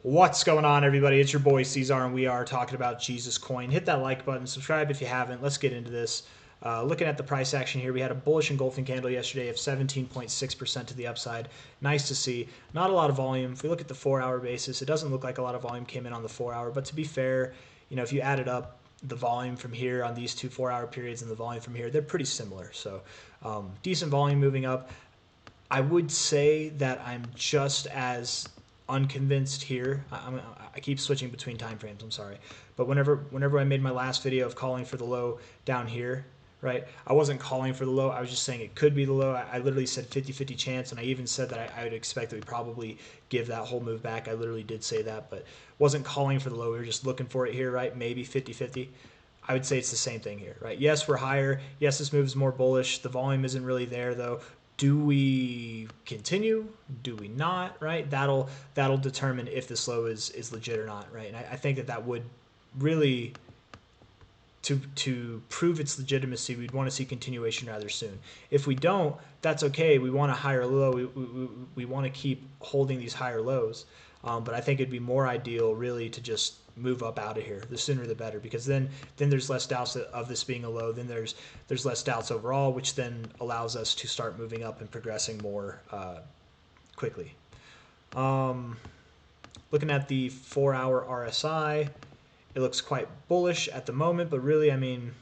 What's going on, everybody? It's your boy C-Zar, and we are talking about Jesus Coin. Hit that like button, subscribe if you haven't. Let's get into this. Looking at the price action here, we had a bullish engulfing candle yesterday of 17.6% to the upside. Nice to see. Not a lot of volume. If we look at the 4-hour basis, it doesn't look like a lot of volume came in on the 4-hour. But to be fair, if you added up the volume from here on these two 4-hour periods and the volume from here, they're pretty similar. So decent volume moving up. I would say that I'm just as unconvinced here. I keep switching between time frames. I'm sorry, but whenever I made my last video of calling for the low down here, right? I wasn't calling for the low. I was just saying it could be the low. I literally said 50-50 chance, and I even said that I would expect that we probably give that whole move back. I literally did say that, but wasn't calling for the low. We were just looking for it here, right? Maybe 50-50. I would say it's the same thing here, right? Yes, we're higher. Yes, this move is more bullish. The volume isn't really there, though. Do we continue? Do we not? Right? That'll determine if this low is legit or not, right? And I think that would really to prove its legitimacy, we'd want to see continuation rather soon. If we don't, that's okay. We want a higher low. We want to keep holding these higher lows. But I think it'd be more ideal really to just move up out of here. The sooner the better, because then there's less doubts of this being a low. Then there's less doubts overall, which then allows us to start moving up and progressing more quickly. Looking at the 4-hour RSI, it looks quite bullish at the moment, but really, I mean,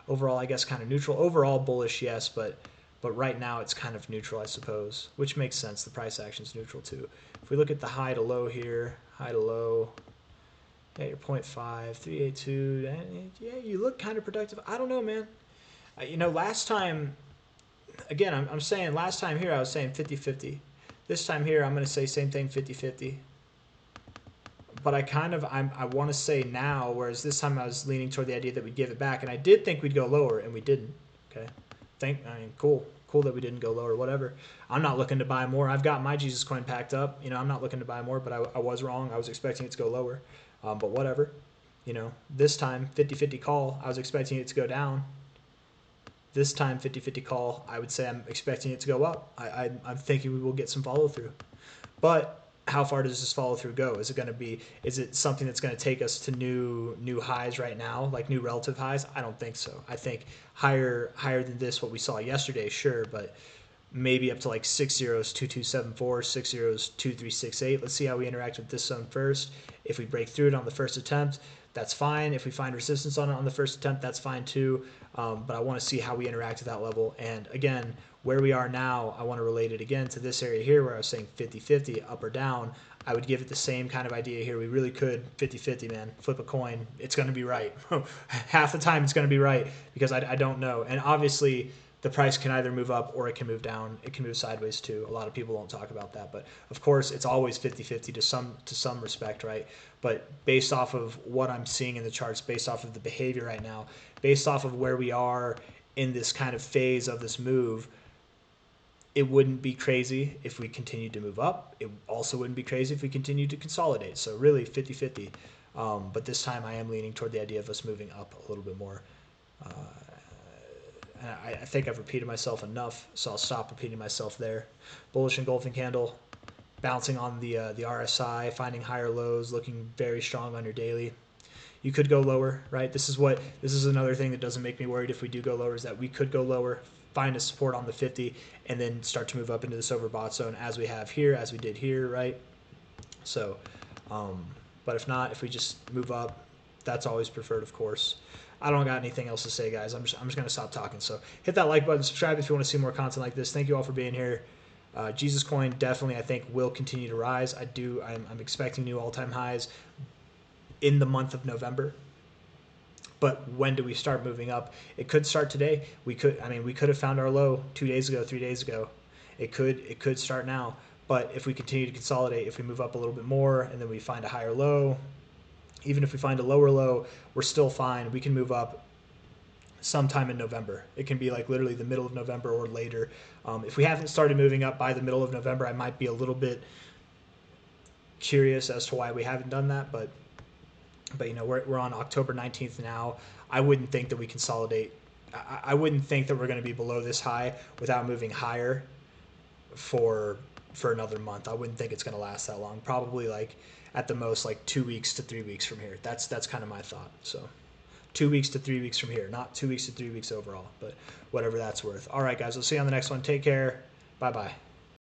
overall, I guess kind of neutral. Overall bullish, yes, but right now it's kind of neutral, I suppose, which makes sense. The price action's neutral too. If we look at the high to low here, high to low, yeah, you're 0.5, 382. Yeah, you look kind of productive. I don't know, man. Last time, again, I'm saying last time here I was saying 50-50. This time here I'm going to say same thing, 50-50. But I want to say now, whereas this time I was leaning toward the idea that we'd give it back, and I did think we'd go lower, and we didn't. Okay, cool that we didn't go lower. Whatever. I'm not looking to buy more. I've got my Jesus coin packed up. I'm not looking to buy more, but I was wrong. I was expecting it to go lower, but whatever. This time 50-50 call. I was expecting it to go down. This time 50-50 call. I would say I'm expecting it to go up. I'm thinking we will get some follow through, but how far does this follow through go? Is it something that's going to take us to new highs right now, like new relative highs? I don't think so. I think higher than this, what we saw yesterday, sure, but maybe up to like 6 zeros 2274, 6 zeros 2368. Let's see how we interact with this zone first. If we break through it on the first attempt, that's fine. If we find resistance on it on the first attempt, that's fine too. But I want to see how we interact at that level. And again, where we are now, I want to relate it again to this area here where I was saying 50-50, up or down. I would give it the same kind of idea here. We really could 50-50, man. Flip a coin. It's going to be right. Half the time it's going to be right because I don't know. And obviously the price can either move up or it can move down. It can move sideways too. A lot of people don't talk about that. But of course, it's always 50-50 to some respect, right? But based off of what I'm seeing in the charts, based off of the behavior right now, based off of where we are in this kind of phase of this move, it wouldn't be crazy if we continued to move up. It also wouldn't be crazy if we continued to consolidate. So really 50-50. But this time I am leaning toward the idea of us moving up a little bit more. And I think I've repeated myself enough, so I'll stop repeating myself there. Bullish engulfing candle, bouncing on the RSI, finding higher lows, looking very strong on your daily. You could go lower, right? This is another thing that doesn't make me worried if we do go lower, is that we could go lower, find a support on the 50, and then start to move up into this overbought zone as we have here, as we did here, right? So, but if not, if we just move up, that's always preferred, of course. I don't got anything else to say, guys. I'm just going to stop talking. So hit that like button, subscribe if you want to see more content like this. Thank you all for being here. Jesus coin definitely, I think, will continue to rise. I'm expecting new all-time highs in the month of November. But when do we start moving up? It could start today. We could have found our low 2 days ago, 3 days ago. It could start now. But if we continue to consolidate, if we move up a little bit more and then we find a higher low, even if we find a lower low, we're still fine. We can move up sometime in November. It can be like literally the middle of November or later. If we haven't started moving up by the middle of November, I might be a little bit curious as to why we haven't done that. But we're on October 19th now. I wouldn't think that we consolidate. I wouldn't think that we're going to be below this high without moving higher for for another month. I wouldn't think it's going to last that long. Probably like at the most like 2 weeks to 3 weeks from here. That's kind of my thought. So 2 weeks to 3 weeks from here, not 2 weeks to 3 weeks overall, but whatever that's worth. All right, guys, we'll see you on the next one. Take care. Bye bye.